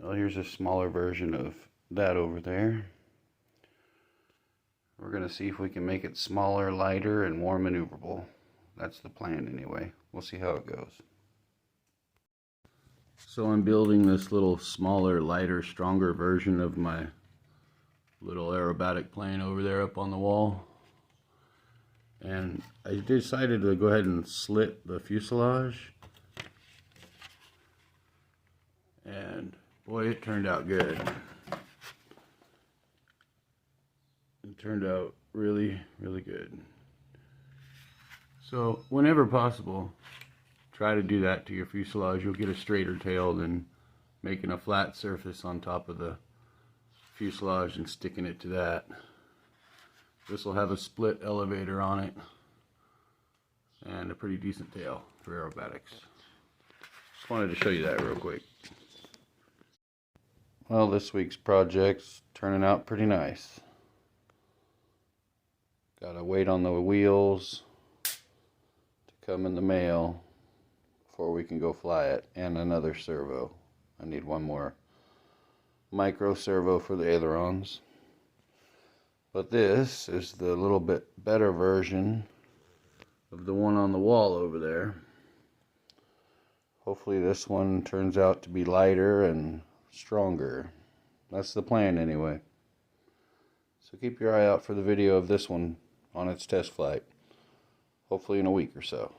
Well, here's a smaller version of that over there. We're going to see if we can make it smaller, lighter, and more maneuverable. That's the plan anyway. We'll see how it goes. So I'm building this little smaller, lighter, stronger version of my little aerobatic plane over there up on the wall. And I decided to go ahead and slit the fuselage. And boy, it turned out good. It turned out really, really good. So whenever possible, try to do that to your fuselage. You'll get a straighter tail than making a flat surface on top of the fuselage and sticking it to that. This will have a split elevator on it and a pretty decent tail for aerobatics. Just wanted to show you that real quick. Well, this week's project's turning out pretty nice. Got to wait on the wheels to come in the mail before we can go fly it, and another servo. I need one more micro servo for the ailerons. But this is the little bit better version of the one on the wall over there. Hopefully this one turns out to be lighter and stronger. That's the plan anyway. So keep your eye out for the video of this one on its test flight. Hopefully in a week or so.